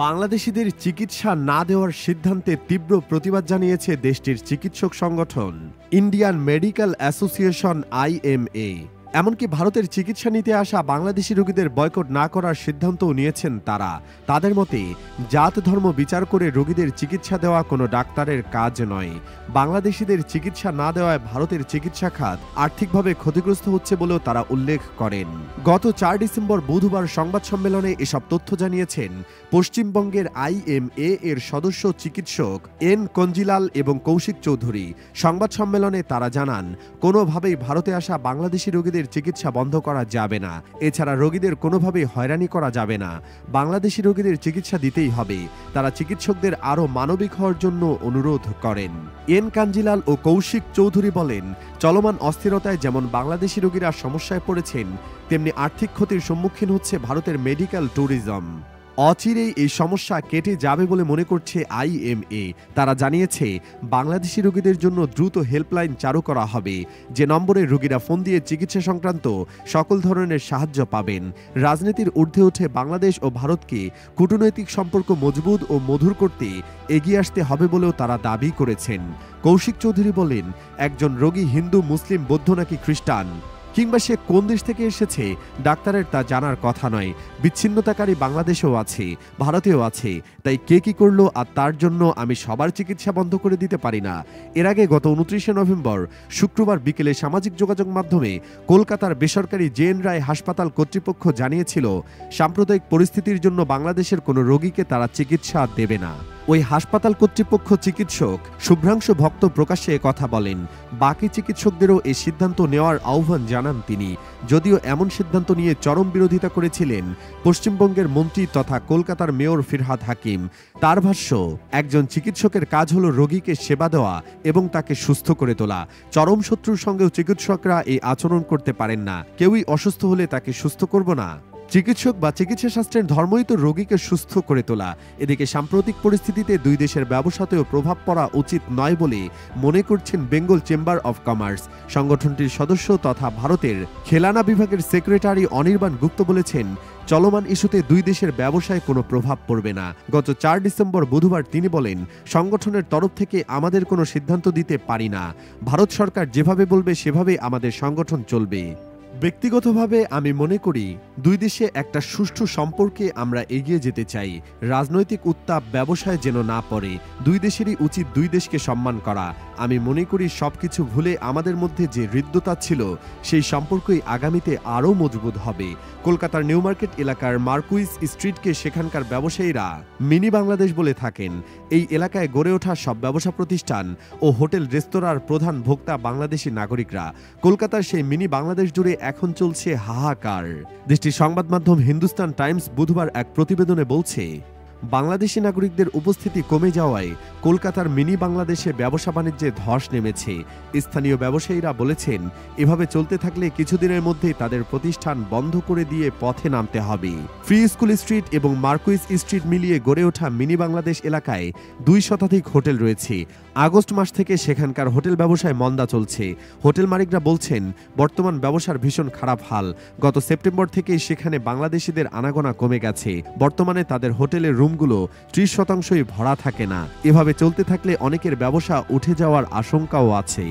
বাংলাদেশিদের চিকিৎসা না দেওয়ার সিদ্ধান্তে তীব্র প্রতিবাদ জানিয়েছে দেশটির চিকিৎসক সংগঠন ইন্ডিয়ান মেডিকেল অ্যাসোসিয়েশন IMA। এমনকি ভারতের চিকিৎসা নিতে আসা বাংলাদেশি রোগীদের বয়কট না করার সিদ্ধান্তও নিয়েছেন তারা। তাদের মতে জাত ধর্ম বিচার করে রোগীদের চিকিৎসা দেওয়া কোনো ডাক্তারের কাজ নয়। বাংলাদেশিদের চিকিৎসা না দেওয়ায় ভারতের চিকিৎসা খাত আর্থিকভাবে ক্ষতিগ্রস্ত হচ্ছে বলেও তারা উল্লেখ করেন। গত 4 ডিসেম্বর বুধবার সংবাদ সম্মেলনে এসব তথ্য জানিয়েছেন পশ্চিমবঙ্গের IMA এর সদস্য চিকিৎসক N কঞ্জিলাল এবং কৌশিক চৌধুরী। সংবাদ সম্মেলনে তারা জানান, কোনোভাবেই ভারতে আসা বাংলাদেশি রোগীদের চিকিৎসা বন্ধ করা যাবে না। এছাড়া রোগীদের কোনোভাবেই হয়রানি করা যাবে না। বাংলাদেশি রোগীদের চিকিৎসা দিতেই হবে। তারা চিকিৎসকদের আরও মানবিক হওয়ার জন্য অনুরোধ করেন। এন কাঞ্জিলাল ও কৌশিক চৌধুরী বলেন, চলমান অস্থিরতায় যেমন বাংলাদেশি রোগীরা সমস্যায় পড়েছেন, তেমনি আর্থিক ক্ষতির সম্মুখীন হচ্ছে ভারতের মেডিকেল ট্যুরিজম। অচিরেই এই সমস্যা কেটে যাবে বলে মনে করছে IMA। তারা জানিয়েছে, বাংলাদেশি রোগীদের জন্য দ্রুত হেল্পলাইন চালু করা হবে, যে নম্বরে রোগীরা ফোন দিয়ে চিকিৎসা সংক্রান্ত সকল ধরনের সাহায্য পাবেন। রাজনীতির ঊর্ধ্বে উঠে বাংলাদেশ ও ভারতকে কূটনৈতিক সম্পর্ক মজবুত ও মধুর করতে এগিয়ে আসতে হবে বলেও তারা দাবি করেছেন। কৌশিক চৌধুরী বলেন, একজন রোগী হিন্দু, মুসলিম, বৌদ্ধ নাকি খ্রিস্টান কিংবা সে কোন দেশ থেকে এসেছে ডাক্তারের তা জানার কথা নয়। বিচ্ছিন্নতাকারী বাংলাদেশেও আছে, ভারতেও আছে। তাই কে কি করলো আর তার জন্য আমি সবার চিকিৎসা বন্ধ করে দিতে পারি না। এর আগে গত 29শে নভেম্বর শুক্রবার বিকেলে সামাজিক যোগাযোগ মাধ্যমে কলকাতার বেসরকারি JN রায় হাসপাতাল কর্তৃপক্ষ জানিয়েছিল, সাম্প্রদায়িক পরিস্থিতির জন্য বাংলাদেশের কোনো রোগীকে তারা চিকিৎসা দেবে না। ওই হাসপাতাল কর্তৃপক্ষ চিকিৎসক শুভ্রাংশু ভক্ত প্রকাশ্যে কথা বলেন। বাকি চিকিৎসকদেরও এই সিদ্ধান্ত নেওয়ার আহ্বান জানান তিনি। যদিও এমন সিদ্ধান্ত নিয়ে চরম বিরোধিতা করেছিলেন পশ্চিমবঙ্গের মন্ত্রী তথা কলকাতার মেয়র ফিরহাদ হাকিম। তার ভাষ্য, একজন চিকিৎসকের কাজ হলো রোগীকে সেবা দেওয়া এবং তাকে সুস্থ করে তোলা। চরম শত্রুর সঙ্গেও চিকিৎসকরা এই আচরণ করতে পারেন না। কেউই অসুস্থ হলে তাকে সুস্থ করব না। চিকিৎসক বা চিকিৎসা শাস্ত্রের ধর্মই তো রোগীকে সুস্থ করে তোলা। এদিকে সাম্প্রতিক পরিস্থিতিতে দুই দেশের ব্যবসাতেও প্রভাব পড়া উচিত নয় বলে মনে করছেন বেঙ্গল চেম্বার অব কমার্স। সংগঠনটির সদস্য তথা ভারতের খেলানা বিভাগের সেক্রেটারি অনির্বাণ গুপ্ত বলেছেন, চলমান ইস্যুতে দুই দেশের ব্যবসায় কোনো প্রভাব পড়বে না। গত 4 ডিসেম্বর বুধবার তিনি বলেন, সংগঠনের তরফ থেকে আমাদের কোনো সিদ্ধান্ত দিতে পারি না। ভারত সরকার যেভাবে বলবে সেভাবেই আমাদের সংগঠন চলবে। ব্যক্তিগতভাবে আমি মনে করি দুই দেশে একটা সুষ্ঠু সম্পর্কে আমরা এগিয়ে যেতে চাই। রাজনৈতিক উত্তাপ ব্যবসায় যেন না পড়ে। দুই দেশেরই উচিত দুই দেশকে সম্মান করা। আমি মনে করি সবকিছু ভুলে আমাদের মধ্যে যে হৃদ্যতা ছিল সেই সম্পর্কই আগামীতে আরও মজবুত হবে। কলকাতার নিউ মার্কেট এলাকার মার্কুইস স্ট্রিটকে সেখানকার ব্যবসায়ীরা মিনি বাংলাদেশ বলে থাকেন। এই এলাকায় গড়ে ওঠা সব ব্যবসা প্রতিষ্ঠান ও হোটেল রেস্তোরাঁর প্রধান ভোক্তা বাংলাদেশি নাগরিকরা। কলকাতার সেই মিনি বাংলাদেশ জুড়ে এখন চলছে হাহাকার। দেশটির সংবাদ মাধ্যম হিন্দুস্তান টাইমস বুধবার এক প্রতিবেদনে বলছে, বাংলাদেশি নাগরিকদের উপস্থিতি কমে যাওয়ায় কলকাতার মিনি বাংলাদেশে ব্যবসা বাণিজ্যে ধস নেমেছে। স্থানীয় ব্যবসায়ীরা বলেছেন, এভাবে চলতে থাকলে কিছুদিনের মধ্যেই তাদের প্রতিষ্ঠান বন্ধ করে দিয়ে পথে নামতে হবে। ফ্রি স্কুল স্ট্রিট এবং মার্কুইস স্ট্রিট মিলিয়ে গড়ে ওঠা মিনি বাংলাদেশ এলাকায় 2 শতাধিক হোটেল রয়েছে। আগস্ট মাস থেকে সেখানকার হোটেল ব্যবসায় মন্দা চলছে। হোটেল মালিকরা বলছেন, বর্তমান ব্যবসার ভীষণ খারাপ হাল। গত সেপ্টেম্বর থেকেই সেখানে বাংলাদেশিদের আনাগোনা কমে গেছে। বর্তমানে তাদের হোটেলের রুমগুলো 30% ভরা থাকে না। এভাবে চলতে থাকলে অনেকের ব্যবসা উঠে যাওয়ার আশঙ্কাও আছে।